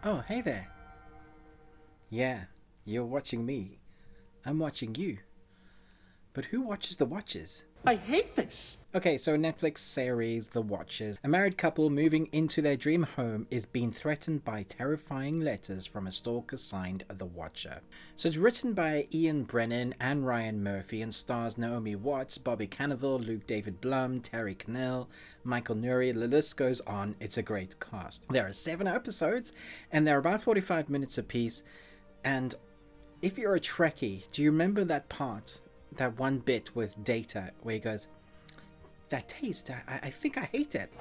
Oh, hey there. Yeah, you're watching me. I'm watching you. But who watches the Watchers? I hate this. Okay, so Netflix series The Watchers. A married couple moving into their dream home is being threatened by terrifying letters from a stalker signed The Watcher. So it's written by Ian Brennan and Ryan Murphy and stars Naomi Watts, Bobby Cannavale, Luke David Blum, Terry Cannell, Michael Nuri. The list goes on. It's a great cast. There are 7 episodes and they're about 45 minutes apiece. And if you're a Trekkie, do you remember that part? That one bit with Data where he goes, that taste, I think I hate it.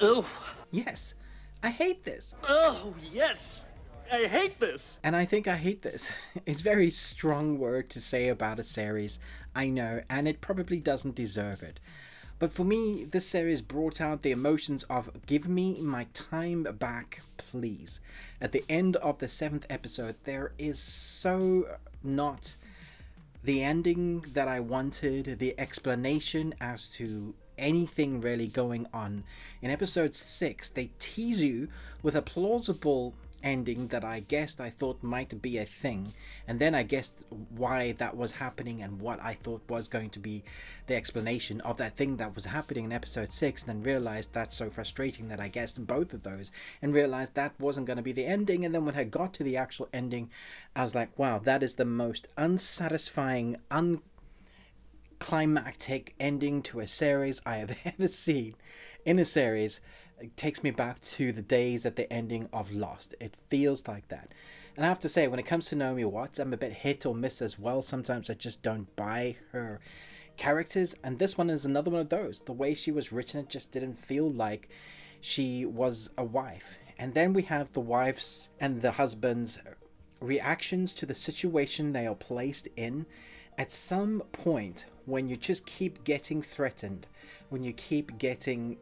Oh. Yes, I hate this. Oh, yes. I hate this. And I think I hate this. It's a very strong word to say about a series, I know, and it probably doesn't deserve it. But for me, this series brought out the emotions of give me my time back, please. At the end of the 7th episode, there is so not the ending that I wanted, the explanation as to anything really going on. In episode 6, they tease you with a plausible ending that I thought might be a thing, and then I guessed why that was happening and what I thought was going to be the explanation of that thing that was happening in episode 6, and then realized that's so frustrating that I guessed both of those and realized that wasn't going to be the ending. And then when I got to the actual ending, I was like, wow, that is the most unsatisfying, unclimactic ending to a series I have ever seen in a series. It takes me back to the days at the ending of Lost. It feels like that. And I have to say, when it comes to Naomi Watts, I'm a bit hit or miss as well. Sometimes I just don't buy her characters. And this one is another one of those. The way she was written, it just didn't feel like she was a wife. And then we have the wives and the husbands' reactions to the situation they are placed in. At some point, when you just keep getting threatened, when you keep getting,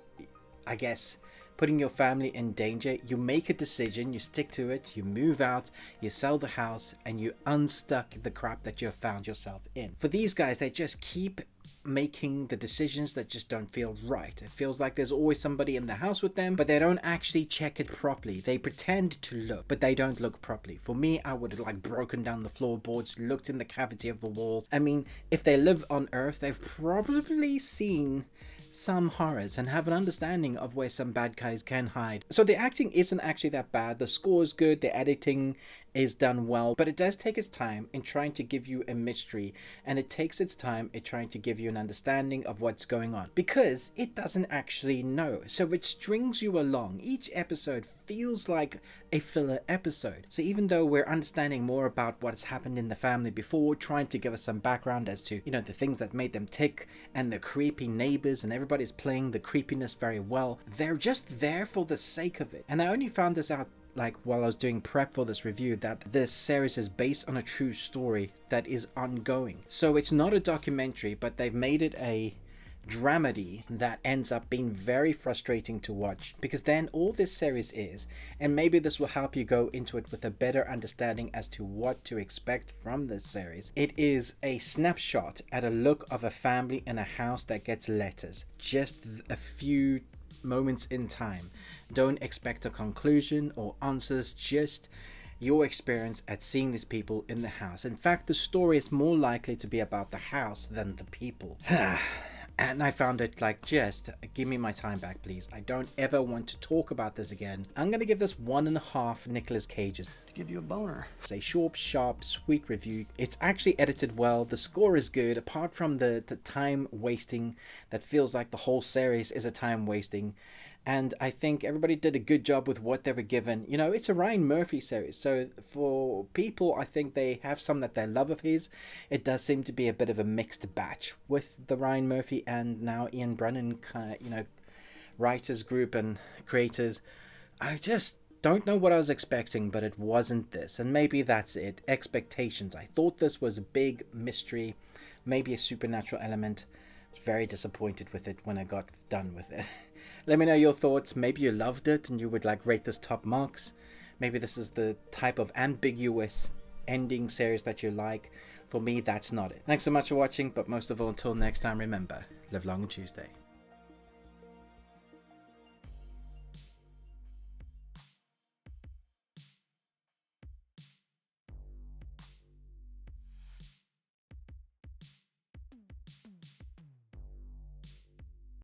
I guess, putting your family in danger, you make a decision, you stick to it, you move out, you sell the house, and you unstuck the crap that you have found yourself in. For these guys, they just keep making the decisions that just don't feel right. It feels like there's always somebody in the house with them, but they don't actually check it properly. They pretend to look, but they don't look properly. For me, I would have broken down the floorboards, looked in the cavity of the walls. I mean, if they live on Earth, they've probably seen some horrors and have an understanding of where some bad guys can hide. So the acting isn't actually that bad. The score is good. The editing is done well, but it does take its time in trying to give you a mystery, and it takes its time in trying to give you an understanding of what's going on, because it doesn't actually know. So it strings you along. Each episode feels like a filler episode. So even though we're understanding more about what's happened in the family before, trying to give us some background as to, the things that made them tick and the creepy neighbors, and everybody's playing the creepiness very well, they're just there for the sake of it. And I only found this out while I was doing prep for this review, that this series is based on a true story that is ongoing. So it's not a documentary, but they've made it a dramedy that ends up being very frustrating to watch, because then all this series is, and maybe this will help you go into it with a better understanding as to what to expect from this series. It is a snapshot at a look of a family in a house that gets letters, just a few moments in time. Don't expect a conclusion or answers, just your experience at seeing these people in the house. In fact, the story is more likely to be about the house than the people. And I found it just give me my time back, please. I don't ever want to talk about this again. I'm going to give this 1.5 Nicolas Cages. To give you a boner. It's a short, sharp, sweet review. It's actually edited well. The score is good, apart from the time wasting that feels like the whole series is a time wasting. And I think everybody did a good job with what they were given. It's a Ryan Murphy series, so for people, I think they have some that they love of his. It does seem to be a bit of a mixed batch with the Ryan Murphy and now Ian Brennan, writers group and creators. I just don't know what I was expecting, but it wasn't this. And maybe that's it. Expectations. I thought this was a big mystery, maybe a supernatural element. I was very disappointed with it when I got done with it. Let me know your thoughts. Maybe you loved it and you would rate this top marks. Maybe this is the type of ambiguous ending series that you like. For me, that's not it. Thanks so much for watching, but most of all, until next time, remember, live long and Tuesday.